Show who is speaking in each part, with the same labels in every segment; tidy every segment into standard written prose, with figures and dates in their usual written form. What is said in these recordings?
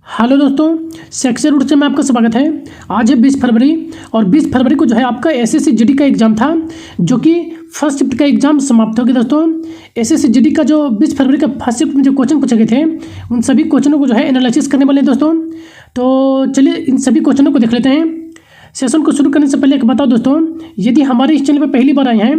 Speaker 1: Hello दोस्तों, section root से में आपका स्वागत है। आज है 20 फरवरी और 20 फरवरी को जो है आपका एसएससी जीडी का एग्जाम था, जो कि फर्स्ट शिफ्ट का एग्जाम समाप्त हो गया। दोस्तों, एसएससी जीडी का जो 20 फरवरी का फर्स्ट शिफ्ट में जो क्वेश्चन पूछे गए थे, उन सभी क्वेश्चनों को जो है एनालिसिस करने वाले हैं दोस्तों। तो चलिए इन सभी क्वेश्चनों को देख लेते हैं। सेशन को शुरू करने से पहले एक बताओ दोस्तों, यदि हमारे इस चैनल पर पहली बार आए हैं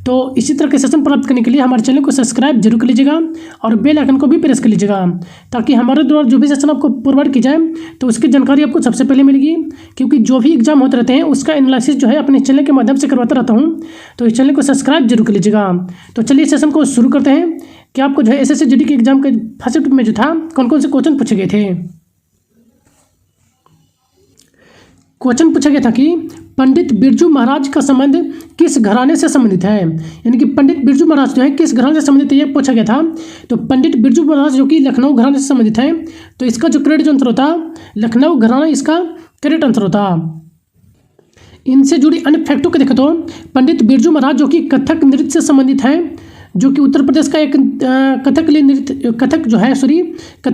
Speaker 1: तो इसी तरह के सेशन प्राप्त करने के लिए हमारे चैनल को सब्सक्राइब जरूर कर लीजिएगा और बेल आइकन को भी प्रेस कर लीजिएगा, ताकि हमारे द्वारा जो भी सेशन आपको प्रोवाइड की जाए तो उसकी जानकारी आपको सबसे पहले मिलेगी। क्योंकि जो भी एग्जाम होते रहते हैं उसका एनालिसिस जो है अपने चैनल के माध्यम से करवाता रहता हूँ, तो इस चैनल को सब्सक्राइब जरूर कर लीजिएगा। तो चलिए सेशन को शुरू करते हैं कि आपको जो है एसएससी जीडी के एग्जाम के फर्स्ट शिफ्ट में जो था कौन कौन से क्वेश्चन पूछे गए थे। क्वेश्चन पूछा गया था कि पंडित बिरजू महाराज का संबंध किस घराने से संबंधित है, यानी कि पंडित बिरजू महाराज जो है किस घराने से संबंधित है, ये पूछा गया था। तो पंडित बिरजू महाराज जो कि लखनऊ घराने से संबंधित है, तो इसका जो करेक्ट आंसर होता लखनऊ घराना, इसका करेक्ट आंसर होता। इनसे जुड़ी अन्य फैक्टों को देखें तो पंडित बिरजू महाराज जो कि कथक नृत्य से संबंधित है, जो कि उत्तर प्रदेश का एक कथक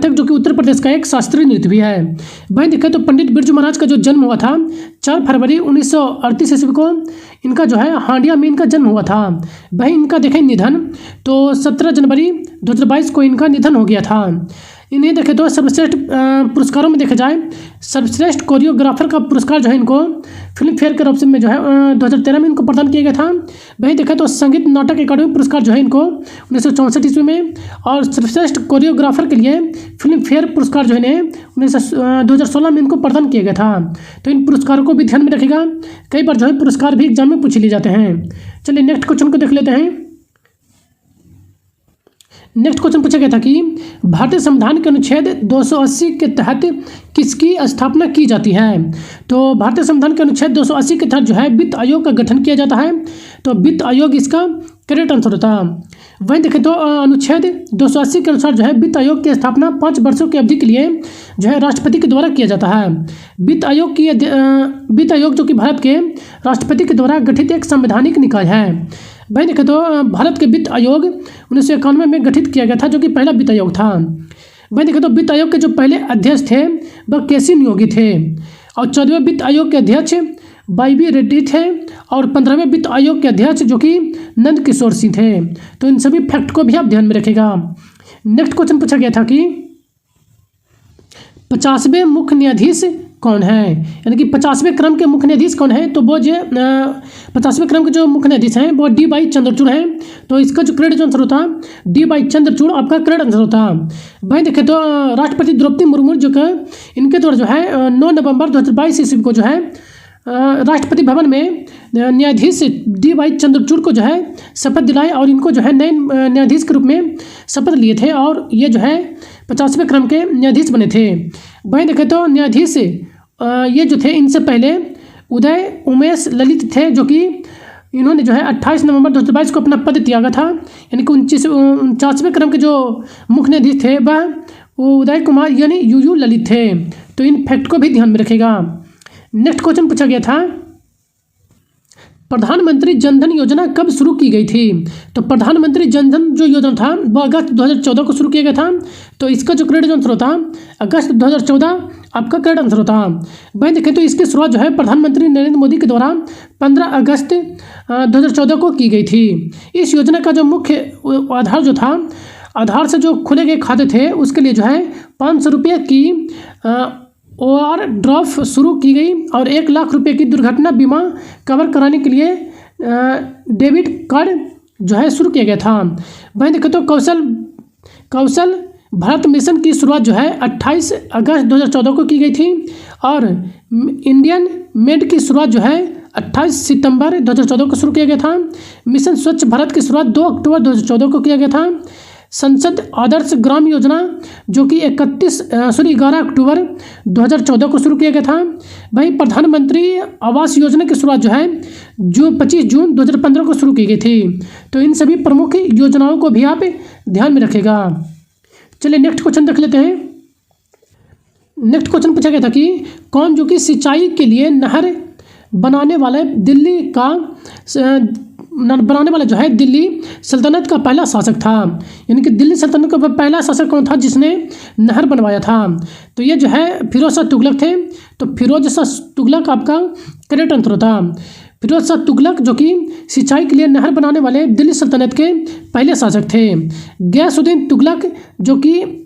Speaker 1: जो कि उत्तर प्रदेश का एक शास्त्रीय नृत्य भी है। वहीं देखें तो पंडित बिरजू महाराज का जो जन्म हुआ था 4 फरवरी 1938 ईस्वी को इनका जो है हांडिया में इनका जन्म हुआ था। वहीं इनका देखें निधन तो 17 जनवरी 2022 को इनका निधन हो गया था। इन्हें देखें तो सर्वश्रेष्ठ पुरस्कारों में देखा जाए, सर्वश्रेष्ठ कोरियोग्राफर का पुरस्कार जो है इनको फिल्म फेयर के ऑप्शन में जो है 2013 में इनको प्रदान किया गया था। वहीं देखें तो संगीत नाटक अकादमी पुरस्कार जो है इनको 1964 ईस्वी में, और सर्वश्रेष्ठ कोरियोग्राफर के लिए फिल्म फेयर पुरस्कार जो है इन्हें 2016 में इनको प्रदान किया गया था। तो इन पुरस्कारों को भी ध्यान में रखिएगा, कई बार जो है पुरस्कार भी एग्जाम में पूछ लिए जाते हैं। चलिए नेक्स्ट क्वेश्चन को देख लेते हैं। नेक्स्ट क्वेश्चन पूछा गया था कि भारतीय संविधान के अनुच्छेद 280 के तहत किसकी स्थापना की जाती है। तो भारतीय संविधान के अनुच्छेद 280 के तहत जो है वित्त आयोग का गठन किया जाता है, तो वित्त आयोग इसका करेक्ट आंसर होता। वहीं देखें तो अनुच्छेद 280 के अनुसार जो है वित्त आयोग की स्थापना 5 वर्षों की अवधि के लिए जो है राष्ट्रपति के द्वारा किया जाता है। वित्त आयोग जो कि भारत के राष्ट्रपति के द्वारा गठित एक संवैधानिक निकाय है। वहीं देखें तो भारत के वित्त आयोग 1991 में गठित किया गया था, जो कि पहला वित्त आयोग था। वहीं देखें तो वित्त आयोग के जो पहले अध्यक्ष थे वह केसी नियोगी थे, और 14वें वित्त आयोग के अध्यक्ष वाई रेड्डी थे, और 15वें वित्त आयोग के अध्यक्ष जो कि नंद किशोर सिंह थे। तो इन सभी फैक्ट को भी आप ध्यान में रखेगा। नेक्स्ट क्वेश्चन पूछा गया था कि 50वें मुख्य न्यायाधीश कौन है, यानी कि 50वें क्रम के मुख्य न्यायाधीश कौन है। तो वो जो 50वें क्रम के जो मुख्य न्यायाधीश हैं वो डी वाई चंद्रचूड़ हैं। तो इसका जो करेक्ट आंसर होता डी वाई चंद्रचूड़ आपका करेक्ट आंसर होता। वहीं देखें तो राष्ट्रपति द्रौपदी मुर्मू जो कि इनके द्वारा जो है 9 नवंबर 2022 ईस्वी को जो है राष्ट्रपति भवन में न्यायाधीश डी वाई चंद्रचूड़ को जो है शपथ दिलाए, और इनको जो है नए न्यायाधीश के रूप में शपथ लिए थे, और ये जो है 50वें क्रम के न्यायाधीश बने थे। वहीं देखें तो न्यायाधीश ये जो थे इनसे पहले उदय उमेश ललित थे, जो कि इन्होंने जो है 28 नवंबर 2022 को अपना पद त्यागा था। यानी कि 49वें क्रम के जो मुख्य न्यायाधीश थे वह उदय कुमार यानी यू ललित थे। तो इन फैक्ट को भी ध्यान में रखेगा। नेक्स्ट क्वेश्चन पूछा गया था प्रधानमंत्री जनधन योजना कब शुरू की गई थी। तो प्रधानमंत्री जनधन जो योजना था वो अगस्त 2014 को शुरू किया गया था। तो इसका जो करेक्ट आंसर होता अगस्त 2014 आपका करेक्ट आंसर होता। वहीं देखें तो इसकी शुरुआत जो है प्रधानमंत्री नरेंद्र मोदी के द्वारा 15 अगस्त 2014 को की गई थी। इस योजना का जो मुख्य आधार जो था, आधार से जो खुले गए खाते थे उसके लिए जो है 500 रुपये की ओवर ड्राफ्ट शुरू की गई, और 1 लाख रुपए की दुर्घटना बीमा कवर कराने के लिए डेबिट कार्ड जो है शुरू किया गया था। वहीं देखें तो कौशल भारत मिशन की शुरुआत जो है 28 अगस्त 2014 को की गई थी, और इंडियन मेड की शुरुआत जो है 28 सितंबर 2014 को शुरू किया गया था। मिशन स्वच्छ भारत की शुरुआत 2 अक्टूबर 2014 को किया गया था। संसद आदर्श ग्राम योजना जो कि 11 अक्टूबर 2014 को शुरू किया गया था। वहीं प्रधानमंत्री आवास योजना की शुरुआत जो है 25 जून 2015 को शुरू की गई थी। तो इन सभी प्रमुख योजनाओं को भी आप ध्यान में रखेगा। चलिए नेक्स्ट क्वेश्चन देख लेते हैं। नेक्स्ट क्वेश्चन पूछा गया था कि कौन जो कि सिंचाई के लिए नहर बनाने वाले दिल्ली का बनाने वाला जो है दिल्ली सल्तनत का पहला शासक था। यानी कि दिल्ली सल्तनत का पहला शासक कौन था जिसने नहर बनवाया था? तो ये जो है फिरोज शाह तुगलक थे। तो फिरोज शाह तुगलक आपका करेक्ट आंसर होता। फिरोज शाह तुगलक जो कि सिंचाई के लिए नहर बनाने वाले दिल्ली सल्तनत के पहले शासक थे। गयासुद्दीन तुगलक जो कि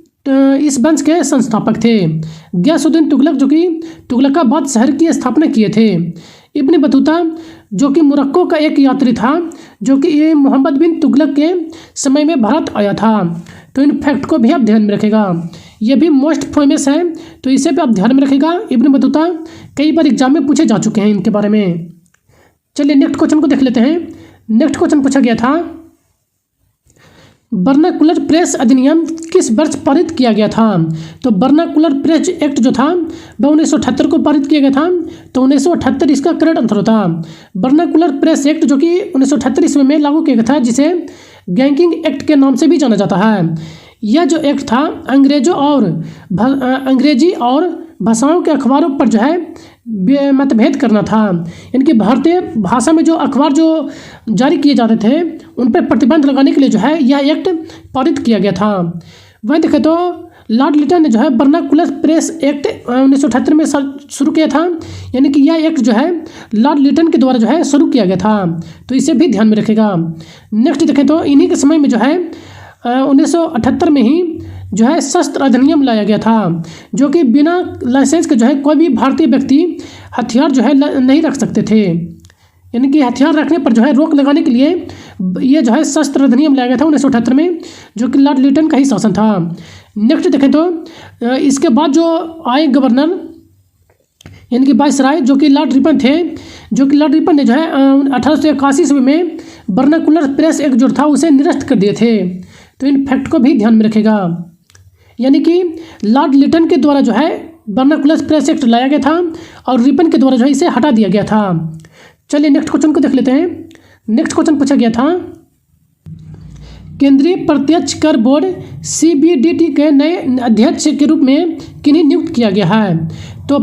Speaker 1: इस वंश के संस्थापक थे। गयासुद्दीन तुगलक जो कि तुगलकाबाद शहर की स्थापना किए थे। इब्न बतूता जो कि मोरक्को का एक यात्री था, जो कि ये मोहम्मद बिन तुगलक के समय में भारत आया था। तो इन फैक्ट को भी आप ध्यान में रखेगा। ये भी मोस्ट फेमस है, तो इसे भी आप ध्यान में रखेगा। इब्न बतूता कई बार एग्जाम में पूछे जा चुके हैं इनके बारे में। चलिए नेक्स्ट क्वेश्चन को देख लेते हैं। नेक्स्ट क्वेश्चन पूछा गया था, वर्नाकुलर प्रेस अधिनियम किस वर्ष पारित किया गया था? तो वर्नाकुलर प्रेस एक्ट जो था वह 1978 को पारित किया गया था। तो 1978 इसका करेक्ट आंसर होता। वर्नाकुलर प्रेस एक्ट जो कि 1978 ईस्वी में लागू किया गया था, जिसे गैंगिंग एक्ट के नाम से भी जाना जाता है। यह जो एक्ट था अंग्रेजी और भाषाओं के अखबारों पर जो है मतभेद करना था। यानी कि भारतीय भाषा में जो अखबार जो जारी किए जाते थे उन पर प्रतिबंध लगाने के लिए जो है यह एक्ट पारित किया गया था। वहीं देखें तो लॉर्ड लिटन ने जो है वर्नाकुलर प्रेस एक्ट 1978 में शुरू किया था। यानी कि यह एक्ट जो है लॉर्ड लिटन के द्वारा जो है शुरू किया गया था। तो इसे भी ध्यान में रखेगा। नेक्स्ट देखें तो इन्हीं के समय में जो है 1978 में ही जो है शस्त्र अधिनियम लाया गया था, जो कि बिना लाइसेंस के जो है कोई भी भारतीय व्यक्ति हथियार जो है नहीं रख सकते थे। यानी कि हथियार रखने पर जो है रोक लगाने के लिए ये जो है शस्त्र अधिनियम लाया गया था 1978 में, जो कि लॉर्ड लिटन का ही शासन था। नेक्स्ट देखें तो इसके बाद जो आए गवर्नर यानी कि वाइसराय जो कि लॉर्ड रिपन थे, जो कि लॉर्ड रिपन ने जो है 1881 ईस्वी में वर्नाकुलर प्रेस एक्ट जो था उसे निरस्त कर दिए थे। तो इन फैक्ट को भी ध्यान में रखेगा। यानी कि लॉर्ड लिटन के द्वारा जो है वर्नाकुलर प्रेस एक्ट लाया गया था और रिपन के द्वारा जो है इसे हटा दिया गया था। चलिए नेक्स्ट क्वेश्चन को देख लेते हैं। नेक्स्ट क्वेश्चन पूछा गया था, केंद्रीय प्रत्यक्ष कर बोर्ड CBDT के नए अध्यक्ष के रूप में किन्हें नियुक्त किया गया है? तो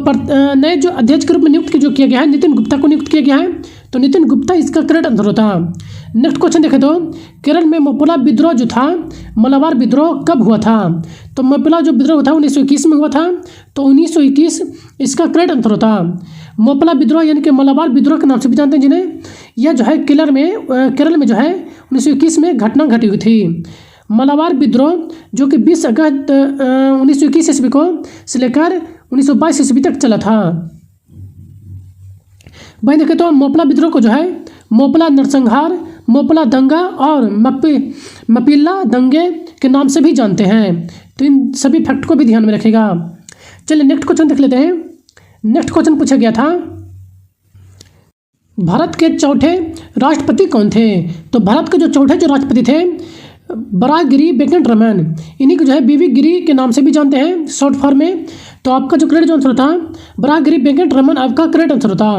Speaker 1: नए जो अध्यक्ष के रूप में नियुक्त जो किया गया है नितिन गुप्ता को नियुक्त किया गया है। तो नितिन गुप्ता इसका करेक्ट आंसर होता। नेक्स्ट क्वेश्चन देखें तो केरल में मोपला विद्रोह जो था, मलाबार विद्रोह कब हुआ था? तो मोपला जो विद्रोह था 1921 में हुआ था। तो 1921 इसका करेक्ट आंसर होता। मोपला विद्रोह यानी कि मलाबार विद्रोह के नाम से भी जानते हैं जिन्हें, यह जो है केरल में जो है 1921 में घटना घटी हुई थी। मलाबार विद्रोह जो कि 20 अगस्त 1921 ईस्वी को से लेकर 1922 ईस्वी तक चला था। वहीं देखें तो मोपला विद्रोह को जो है मोपला नरसंहार, मोपला दंगा और मपिल्ला दंगे के नाम से भी जानते हैं। तो इन सभी फैक्ट को भी ध्यान में रखेगा। चलिए नेक्स्ट क्वेश्चन देख लेते हैं। नेक्स्ट क्वेश्चन पूछा गया था, भारत के चौथे राष्ट्रपति कौन थे? तो भारत के जो चौथे जो राष्ट्रपति थे बराहगिरी वेंकट रमन, इन्हीं को जो है बीवी गिरी के नाम से भी जानते हैं शॉर्ट फॉर्म में। तो आपका जो करेक्ट आंसर होता बराहगिरी वेंकट रमन आपका करेक्ट आंसर होता।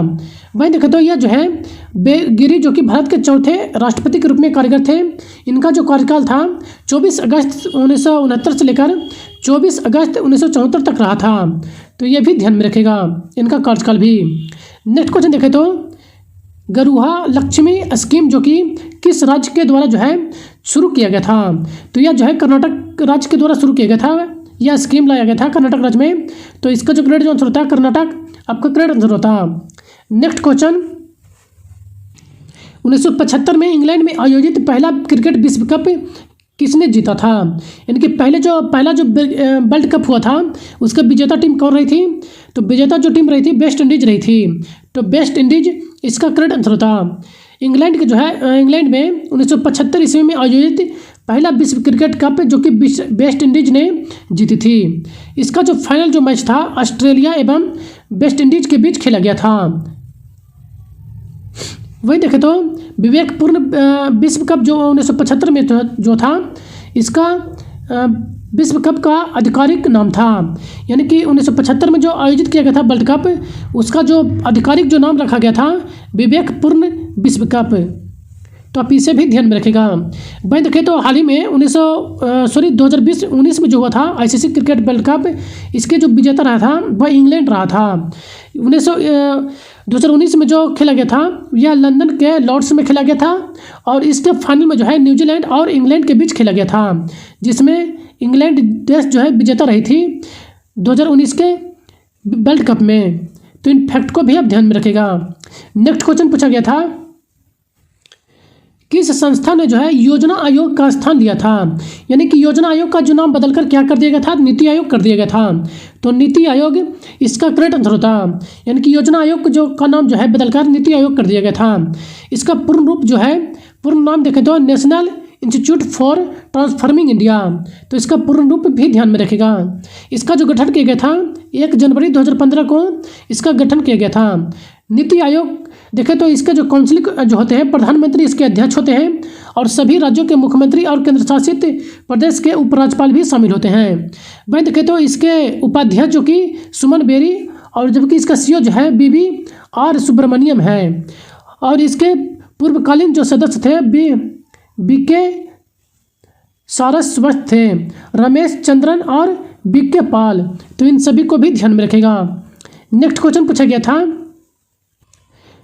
Speaker 1: वहीं देखें तो यह जो है गिरी जो कि भारत के चौथे राष्ट्रपति के रूप में कार्यरत थे। इनका जो कार्यकाल था 24 अगस्त 1969 से लेकर 24 अगस्त 1974 तक रहा था। तो यह भी ध्यान में रखेगा इनका कार्यकाल भी। नेक्स्ट क्वेश्चन देखें तो गरुहा लक्ष्मी स्कीम जो कि किस राज्य के द्वारा जो है शुरू किया गया था? तो यह जो है कर्नाटक राज्य के द्वारा शुरू किया गया था। यह स्कीम लाया गया था कर्नाटक राज्य में। तो इसका जो करेक्ट आंसर होता है कर्नाटक आपका करेक्ट आंसर होता। नेक्स्ट क्वेश्चन, 1975 में इंग्लैंड में आयोजित पहला क्रिकेट विश्व कप किसने जीता था? यानी कि पहला जो वर्ल्ड कप हुआ था उसका विजेता टीम कौन रही थी? तो विजेता जो टीम रही थी वेस्ट इंडीज रही थी। तो वेस्ट इंडीज इसका करेक्ट आंसर होता। इंग्लैंड के जो है इंग्लैंड में 1975 ईस्वी में आयोजित पहला विश्व क्रिकेट कप जो कि वेस्ट इंडीज ने जीती थी। इसका जो फाइनल जो मैच था ऑस्ट्रेलिया एवं वेस्ट इंडीज के बीच खेला गया था। वही देखें तो विवेकपूर्ण विश्व कप जो 1975 में जो था इसका विश्व कप का आधिकारिक नाम था। यानी कि 1975 में जो आयोजित किया गया था वर्ल्ड कप उसका जो आधिकारिक जो नाम रखा गया था विवेकपूर्ण विश्व कप। तो आप इसे भी ध्यान में रखेगा। वहीं देखें तो हाल ही में 2019 में जो हुआ था ICC क्रिकेट वर्ल्ड कप, इसके जो विजेता रहा था वह इंग्लैंड रहा था। 2019 में जो खेला गया था यह लंदन के लॉर्ड्स में खेला गया था और इसके फाइनल में जो है न्यूजीलैंड और इंग्लैंड के बीच खेला गया था, जिसमें इंग्लैंड देश जो है विजेता रही थी 2019 के वर्ल्ड कप में। तो इन फैक्ट को भी आप ध्यान में रखेगा। नेक्स्ट क्वेश्चन पूछा गया था, किस संस्था ने जो है योजना आयोग का स्थान लिया था? यानी कि योजना आयोग का जो नाम बदलकर क्या कर दिया गया था, नीति आयोग कर दिया गया था। तो नीति आयोग इसका करेक्ट आंसर होता, यानी कि योजना आयोग जो का नाम जो है बदलकर नीति आयोग कर दिया गया था। इसका पूर्ण रूप जो है, पूर्ण नाम देखें तो national institute for transforming India. तो इसका पूर्ण रूप भी ध्यान में रखेगा। इसका जो गठन किया गया था 1 जनवरी 2015 को इसका गठन किया गया था। नीति आयोग देखें तो इसके जो काउंसिल जो होते हैं प्रधानमंत्री इसके अध्यक्ष होते हैं और सभी राज्यों के मुख्यमंत्री और केंद्र शासित प्रदेश के उपराज्यपाल भी शामिल होते हैं। वहीं देखें तो इसके उपाध्यक्ष जो कि सुमन बेरी और जबकि इसका सीईओ जो है BVR सुब्रमण्यम है और इसके पूर्वकालीन जो सदस्य थे BK सारस्वत थे, रमेश चंद्रन और BK पाल। तो इन सभी को भी ध्यान में रखेगा। नेक्स्ट क्वेश्चन पूछा गया था,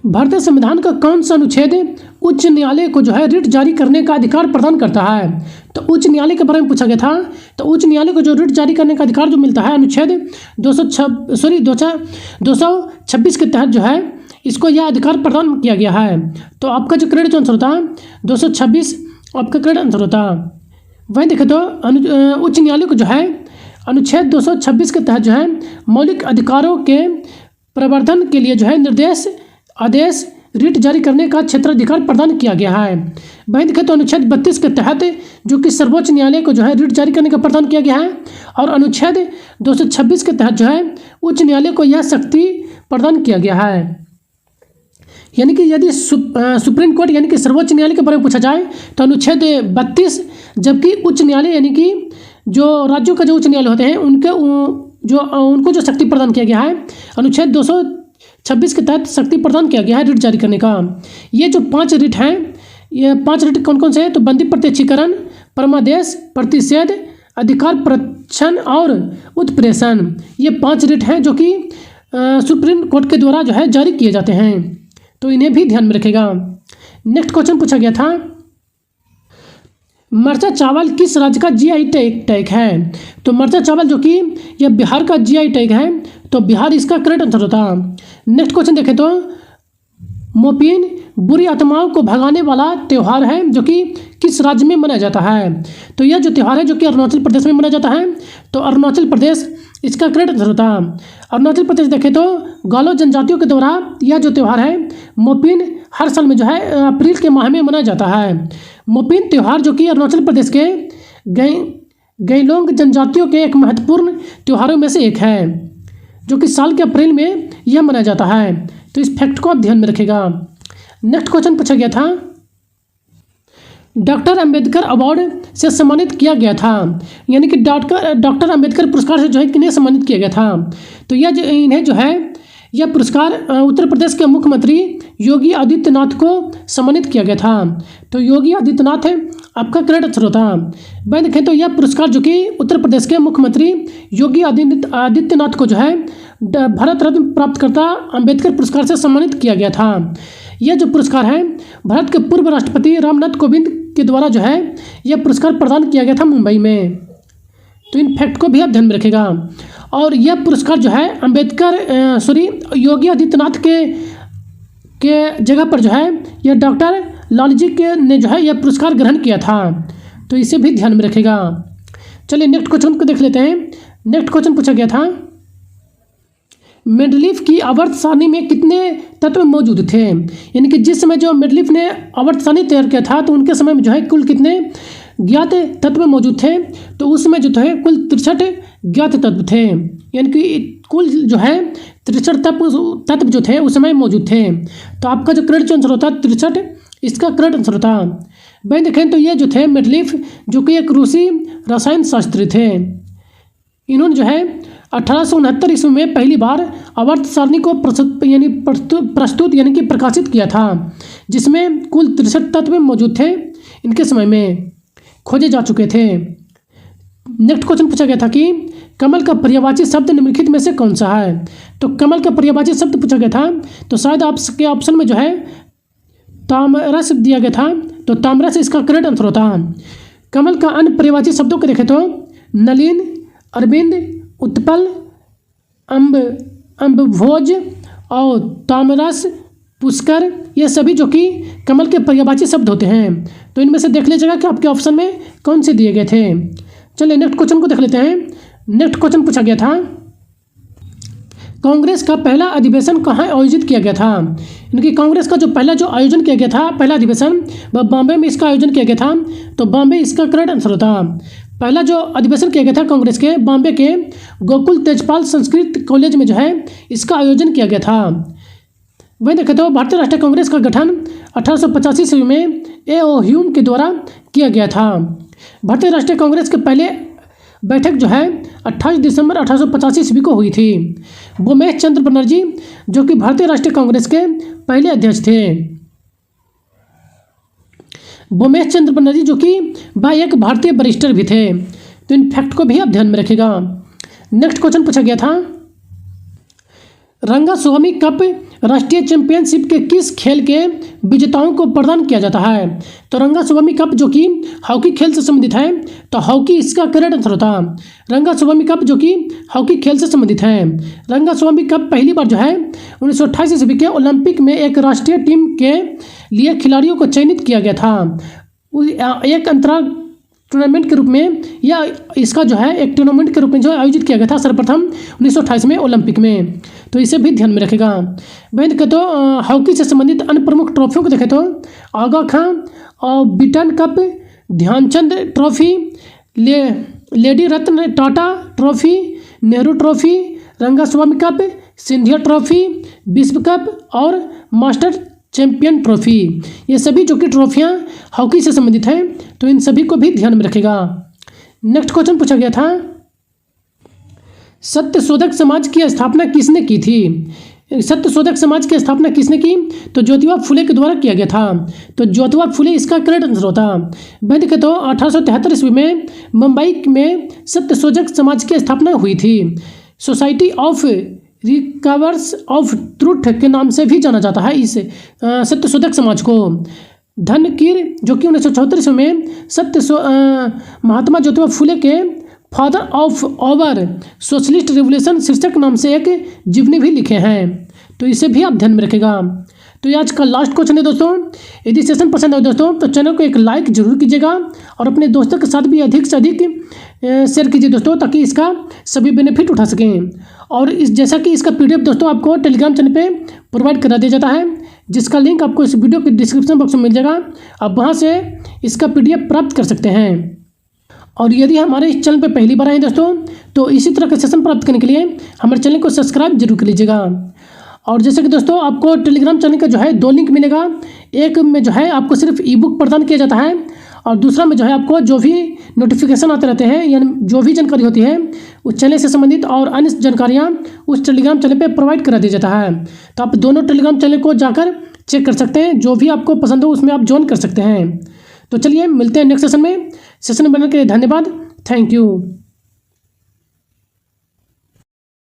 Speaker 1: भारतीय संविधान का कौन सा अनुच्छेद उच्च न्यायालय को जो है रिट जारी करने का अधिकार प्रदान करता है? तो उच्च न्यायालय के बारे में पूछा गया था। तो उच्च न्यायालय को जो रिट जारी करने का अधिकार जो मिलता है अनुच्छेद 226 के तहत जो है इसको यह अधिकार प्रदान किया गया है। तो आपका जो करेक्ट आंसर होता 226 आपका करेक्ट आंसर होता। वहीं देखें तो उच्च न्यायालय को जो है अनुच्छेद 226 के तहत जो है मौलिक अधिकारों के प्रवर्धन के लिए जो है निर्देश आदेश रिट जारी करने का क्षेत्राधिकार प्रदान किया गया है। वहीं देखें तो अनुच्छेद 32 के तहत जो कि सर्वोच्च न्यायालय को जो है रिट जारी करने का प्रदान किया गया है और अनुच्छेद 226 के तहत जो है उच्च न्यायालय को यह शक्ति प्रदान किया गया है। यानी कि यदि सुप्रीम कोर्ट यानी कि सर्वोच्च न्यायालय के बारे में पूछा जाए तो अनुच्छेद 32, जबकि उच्च न्यायालय यानी कि जो राज्यों का जो उच्च न्यायालय होते हैं उनको जो शक्ति प्रदान किया गया है अनुच्छेद 226 के तहत शक्ति प्रदान किया गया है रिट जारी करने का। ये जो 5 रिट हैं, ये 5 रिट कौन कौन से हैं? तो बंदी प्रत्यक्षीकरण, परमादेश, प्रतिषेध, अधिकार प्रच्छन और उत्प्रेषण, ये 5 रिट हैं जो कि सुप्रीम कोर्ट के द्वारा जो है जारी किए जाते हैं। तो इन्हें भी ध्यान में रखेगा। नेक्स्ट क्वेश्चन पूछा गया था, मरचा चावल किस राज्य का GI टैग है? तो मरचा चावल जो कि यह बिहार का GI टैग है, तो बिहार इसका करेक्ट आंसर होता। नेक्स्ट क्वेश्चन देखें तो मोपिन बुरी आत्माओं को भगाने वाला त्यौहार है जो कि किस राज्य में मनाया जाता है? तो यह जो त्यौहार है जो कि अरुणाचल प्रदेश में मनाया जाता है, तो अरुणाचल प्रदेश इसका करेक्ट आंसर होता। अरुणाचल प्रदेश देखें तो गालो जनजातियों के द्वारा यह जो त्यौहार है मोपिन हर साल में जो है अप्रैल के माह में मनाया जाता है। मोपिन त्यौहार जो कि अरुणाचल प्रदेश के गैलोंग जनजातियों के एक महत्वपूर्ण त्योहारों में से एक है जो कि साल के अप्रैल में यह मनाया जाता है। तो इस फैक्ट को आप ध्यान में रखेगा। नेक्स्ट क्वेश्चन पूछा गया था, डॉक्टर अंबेडकर अवार्ड से सम्मानित किया गया था, यानी कि डॉक्टर अंबेडकर पुरस्कार से जो है किन्हें सम्मानित किया गया था? तो इन्हें जो है यह पुरस्कार उत्तर प्रदेश के मुख्यमंत्री योगी आदित्यनाथ को सम्मानित किया गया था। तो योगी आदित्यनाथ आपका करेक्ट आंसर होता। वहीं देखें तो यह पुरस्कार जो कि उत्तर प्रदेश के मुख्यमंत्री योगी आदित्यनाथ को जो है भारत रत्न प्राप्तकर्ता अंबेडकर पुरस्कार से सम्मानित किया गया था। यह जो पुरस्कार है भारत के पूर्व राष्ट्रपति रामनाथ कोविंद के द्वारा जो है यह पुरस्कार प्रदान किया गया था मुंबई में। तो इन फैक्ट को भी आप ध्यान में रखेगा। और यह पुरस्कार जो है योगी आदित्यनाथ के जगह पर जो है यह डॉक्टर लालजी ने जो है यह पुरस्कार ग्रहण किया था। तो इसे भी ध्यान में रखेगा। चलिए नेक्स्ट क्वेश्चन को देख लेते हैं। नेक्स्ट क्वेश्चन पूछा गया था, मेंडलीफ की आवर्त सारणी में कितने तत्व मौजूद थे? यानी कि जिस समय जो मेंडलीफ ने आवर्त सारणी तैयार किया था तो उनके समय में जो है कुल कितने ज्ञात तत्व मौजूद थे? तो उस समय जो थे कुल 63 ज्ञात तत्व थे, यानी कि कुल जो है 63 तत्व जो थे उस समय मौजूद थे। तो आपका जो करेक्ट आंसर होता 63 इसका करेक्ट आंसर होता। वहीं देखें तो ये जो थे मेंडलीफ जो कि एक रूसी रसायन शास्त्री थे, इन्होंने जो है 1869 ईस्वी में पहली बार आवर्त सारणी को प्रस्तुत यानी कि प्रकाशित किया था, जिसमें कुल 63 तत्व मौजूद थे, इनके समय में खोजे जा चुके थे। नेक्स्ट क्वेश्चन पूछा गया था कि कमल का पर्यायवाची शब्द निम्नलिखित में से कौन सा है। तो कमल का पर्यायवाची शब्द पूछा गया था, तो शायद आपके ऑप्शन में जो है तामरस दिया गया था, तो तामरस इसका करेक्ट आंसर होता। कमल का अन्य पर्यायवाची शब्दों को देखें तो नलिन, अरविंद, उत्पल, अम्बभोज और तामरस, पुष्कर, ये सभी जो कि कमल के पर्यायवाची शब्द होते हैं। तो इनमें से देख लीजिएगा कि आपके ऑप्शन में कौन से दिए गए थे। चलिए नेक्स्ट क्वेश्चन को देख लेते हैं। नेक्स्ट क्वेश्चन पूछा गया था कांग्रेस का पहला अधिवेशन कहाँ आयोजित किया गया था। इनकी कांग्रेस का जो पहला आयोजन किया गया था, पहला अधिवेशन, वह बॉम्बे में इसका आयोजन किया गया था। तो बॉम्बे इसका करेक्ट आंसर होता। पहला जो अधिवेशन किया गया था कांग्रेस के, बॉम्बे के गोकुल तेजपाल संस्कृत कॉलेज में जो है इसका आयोजन किया गया था। वही देखें तो भारतीय राष्ट्रीय कांग्रेस का गठन 1885 ईस्वी में A.O. ह्यूम के द्वारा किया गया था। भारतीय राष्ट्रीय कांग्रेस के पहले बैठक जो है 28 दिसंबर 1885 ईस्वी को हुई थी। बोमेश चंद्र बनर्जी जो कि भारतीय राष्ट्रीय कांग्रेस के पहले अध्यक्ष थे। बोमेश चंद्र बनर्जी जो कि वह एक भारतीय बैरिस्टर भी थे। तो इन फैक्ट को भी आप ध्यान में रखिएगा। नेक्स्ट क्वेश्चन पूछा गया था रंगास्वामी कप राष्ट्रीय चैंपियनशिप के किस खेल के विजेताओं को प्रदान किया जाता है। तो रंगास्वामी कप जो कि हॉकी खेल से संबंधित है, तो हॉकी इसका करेक्ट आंसर होता। रंगास्वामी कप जो कि हॉकी खेल से संबंधित है। रंगास्वामी कप पहली बार जो है 1928 ईस्वी के ओलंपिक में एक राष्ट्रीय टीम के लिए खिलाड़ियों को चयनित किया गया था। एक अंतराल टूर्नामेंट के रूप में, या इसका जो है एक टूर्नामेंट के रूप में जो आयोजित किया गया था सर्वप्रथम 1928 में ओलंपिक में। तो इसे भी ध्यान में रखेगा। वहीं देखें तो हॉकी से संबंधित अन्य प्रमुख ट्रॉफियों को देखें तो आगा खां और Beighton cup, Dhyanchand trophy, lady Ratan Tata trophy, Nehru trophy, Rangaswamy cup, Scindia trophy, विश्व कप और मास्टर चैंपियन ट्रॉफी, ये सभी जो कि ट्रॉफियाँ हॉकी से संबंधित हैं। तो इन सभी को भी ध्यान में रखेगा। नेक्स्ट क्वेश्चन पूछा गया था सत्यशोधक समाज की स्थापना किसने की थी। सत्यशोधक समाज की स्थापना किसने की। तो ज्योतिबा फुले के द्वारा किया गया था। तो ज्योतिबा फुले इसका करेक्ट आंसर होता। वह देखें तो 1873 ईस्वी में मुंबई में सत्यशोधक समाज की स्थापना हुई थी। Society of recovers of truth के नाम से भी जाना जाता है इस सत्यशोधक समाज को। धनकीर जो कि 1974 ईस्वी में महात्मा ज्योतिबा फुले के father of our socialist revolution शीर्षक नाम से एक जीवनी भी लिखे हैं। तो इसे भी आप ध्यान में रखेगा। तो ये आज का लास्ट क्वेश्चन है दोस्तों। यदि सेशन पसंद आए दोस्तों तो चैनल को एक लाइक जरूर कीजिएगा और अपने दोस्तों के साथ भी अधिक से अधिक शेयर कीजिए दोस्तों, ताकि इसका सभी बेनिफिट उठा सकें। और जैसा कि इसका PDF दोस्तों आपको टेलीग्राम चैनल पे प्रोवाइड करा दिया जाता है, जिसका लिंक आपको इस वीडियो के डिस्क्रिप्शन बॉक्स में मिल जाएगा। आप वहाँ से इसका PDF प्राप्त कर सकते हैं। और यदि हमारे इस चैनल पे पहली बार आए दोस्तों, तो इसी तरह के सेशन प्राप्त करने के लिए हमारे चैनल को सब्सक्राइब जरूर कर लीजिएगा। और जैसे कि दोस्तों आपको टेलीग्राम चैनल का जो है 2 लिंक मिलेगा। एक में जो है आपको सिर्फ ई-बुक प्रदान किया जाता है, और दूसरा में जो है आपको जो भी नोटिफिकेशन आते रहते हैं, यानी जो भी जानकारी होती है उस चैनल से संबंधित और अन्य जानकारियाँ उस टेलीग्राम चैनल पे प्रोवाइड करा दिया जाता है। तो आप दोनों टेलीग्राम चैनल को जाकर चेक कर सकते हैं। जो भी आपको पसंद हो उसमें आप ज्वाइन कर सकते हैं। तो चलिए मिलते हैं नेक्स्ट सेशन में। सेशन में बनने के लिए धन्यवाद। Thank you.